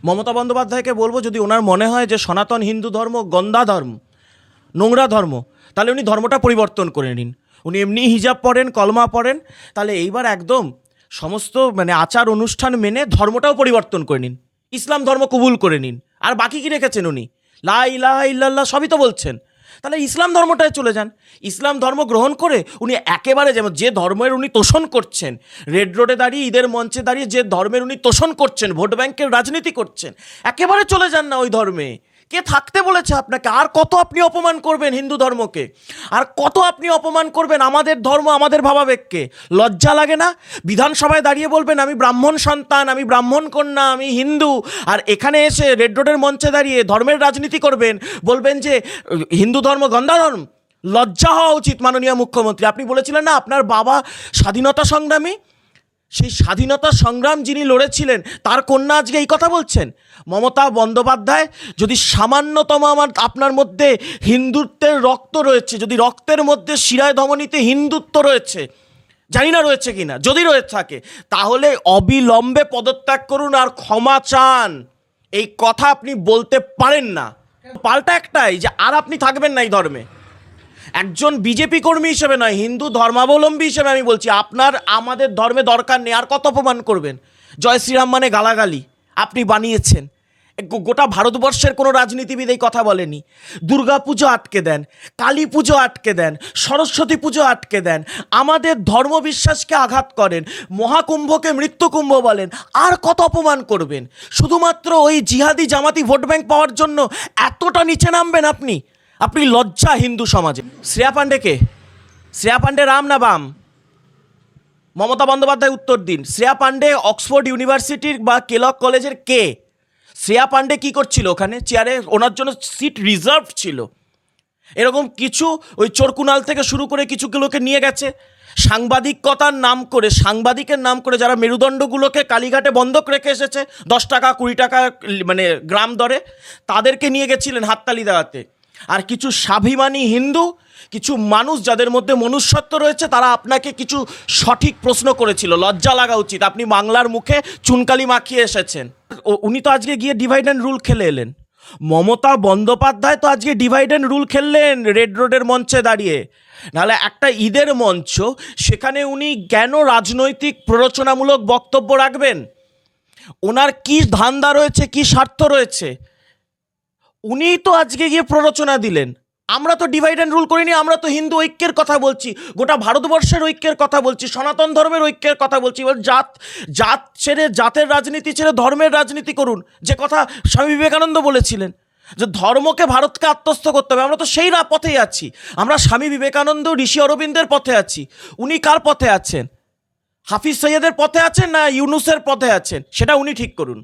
মমতা বন্দ্যোপাধ্যায়কে বলবো, যদি ওনার মনে হয় যে সনাতন হিন্দু ধর্ম গন্দা ধর্ম, নোংরা ধর্ম, তাহলে উনি ধর্মটা পরিবর্তন করে নিন। উনি এমনি হিজাব পড়েন, কলমা পড়েন, তাহলে এইবার একদম সমস্ত আচার অনুষ্ঠান মেনে ধর্মটাও পরিবর্তন করে নিন, ইসলাম ধর্ম কবুল করে নিন। আর বাকি কি রেখেছেন উনি? লা ইলাহা ইল্লাল্লাহ সবই তো বলছেন, তাহলে ইসলাম ধর্মটায় চলে যান। ইসলাম ধর্ম গ্রহণ করে উনি একেবারে যেমন যে ধর্মের উনি তোষণ করছেন, রেড রোডে দাঁড়িয়ে ঈদের মঞ্চে দাঁড়িয়ে যে ধর্মের উনি তোষণ করছেন, ভোট ব্যাংকের রাজনীতি করছেন, একেবারে চলে যান না ওই ধর্মে। কে থাকতে বলেছে আপনাকে? আর কত আপনি অপমান করবেন হিন্দু ধর্মকে? আর কত আপনি অপমান করবেন আমাদের ধর্ম, আমাদের ভাবাবেগকে? লজ্জা লাগে না? বিধানসভায় দাঁড়িয়ে বলবেন আমি ব্রাহ্মণ সন্তান, আমি ব্রাহ্মণ কন্যা, আমি হিন্দু, আর এখানে এসে রেড রোডের মঞ্চে দাঁড়িয়ে ধর্মের রাজনীতি করবেন, বলবেন যে হিন্দু ধর্ম গন্দা ধর্ম? লজ্জা হওয়া উচিত মাননীয় মুখ্যমন্ত্রী। আপনি বলেছিলেন না আপনার বাবা স্বাধীনতা সংগ্রামী, সেই স্বাধীনতা সংগ্রাম যিনি লড়েছিলেন তার কন্যা আজকে এই কথা বলছেন। মমতা বন্দ্যোপাধ্যায়, যদি সামান্যতম আপনার মধ্যে হিন্দুত্বের রক্ত রয়েছে, যদি রক্তের মধ্যে শিরায় ধমনীতে হিন্দুত্ব রয়েছে, জানি না রয়েছে কিনা, যদি রয়ে থাকে তাহলে অবিলম্বে পদত্যাগ করুন আর ক্ষমা চান। এই কথা আপনি বলতে পারেন না। পাল্টা একটাই, যে আর আপনি থাকবেন না এই ধর্মে। একজন বিজেপি কর্মী হিসেবে নয়, হিন্দু ধর্মাবলম্বী হিসেবে আমি বলছি, আপনার আমাদের ধর্মে দরকার নেই। আর কত অপমান করবেন? জয় শ্রীরাম মানে গালাগালি আপনি বানিয়েছেন। গোটা ভারতবর্ষের কোনো রাজনীতিবিদ এই কথা বলেনি। দুর্গা পুজো আটকে দেন, কালী পুজো আটকে দেন, সরস্বতী পুজো আটকে দেন, আমাদের ধর্মবিশ্বাসকে আঘাত করেন, মহাকুম্ভকে মৃত্যুকুম্ভ বলেন। আর কত অপমান করবেন? শুধুমাত্র ওই জিহাদি জামাতি ভোট ব্যাংক পাওয়ার জন্য এতটা নিচে নামবেন আপনি? আপনি লজ্জা হিন্দু সমাজে। শ্রেয়া পাণ্ডে কে? শ্রেয়া পাণ্ডে রাম না বাম? মমতা বন্দ্যোপাধ্যায় উত্তর দিন। শ্রেয়া পাণ্ডে অক্সফোর্ড ইউনিভার্সিটির বা কেলক কলেজের কে? শ্রেয়া পাণ্ডে কী করছিল ওখানে চেয়ারে? ওনার জন্য সিট রিজার্ভ ছিল। এরকম কিছু ওই চোরকুনাল থেকে শুরু করে কিছুগুলোকে নিয়ে গেছে সাংবাদিকতার নাম করে, সাংবাদিকের নাম করে, যারা মেরুদণ্ডগুলোকে কালীঘাটে বন্ধক রেখে এসেছে 10 টাকা 20 টাকা গ্রাম দরে, তাদেরকে নিয়ে গেছিলেন হাততালি দেওয়াতে। আর কিছু স্বাভিমানী হিন্দু, কিছু মানুষ যাদের মধ্যে মনুষ্যত্ব রয়েছে, তারা আপনাকে কিছু সঠিক প্রশ্ন করেছিল। লজ্জা লাগা উচিত। আপনি বাংলার মুখে চুনকালি মাখিয়ে এসেছেন। উনি তো আজকে গিয়ে ডিভাইড অ্যান্ড রুল খেলে এলেন। মমতা বন্দ্যোপাধ্যায় তো আজকে ডিভাইড অ্যান্ড রুল খেললেন রেড রোডের মঞ্চে দাঁড়িয়ে। নাহলে একটা ঈদের মঞ্চ, সেখানে উনি কেন রাজনৈতিক প্ররোচনামূলক বক্তব্য রাখবেন? ওনার কি ধান্দা রয়েছে, কি স্বার্থ রয়েছে? উনিই তো আজকে গিয়ে প্ররোচনা দিলেন। আমরা তো ডিভাইড অ্যান্ড রুল করিনি, আমরা তো হিন্দু ঐক্যের কথা বলছি, গোটা ভারতবর্ষের ঐক্যের কথা বলছি, সনাতন ধর্মের ঐক্যের কথা বলছি। এবার জাত ছেড়ে, জাতের রাজনীতি ছেড়ে ধর্মের রাজনীতি করুন, যে কথা স্বামী বিবেকানন্দ বলেছিলেন, যে ধর্মকে ভারতকে আত্মস্থ করতে হবে। আমরা তো সেই পথেই আছি। আমরা স্বামী বিবেকানন্দ, ঋষি অরবিন্দের পথে আছি। উনি কার পথে আছেন? হাফিজ সৈয়দের পথে আছেন না ইউনুসের পথে আছেন? সেটা উনি ঠিক করুন।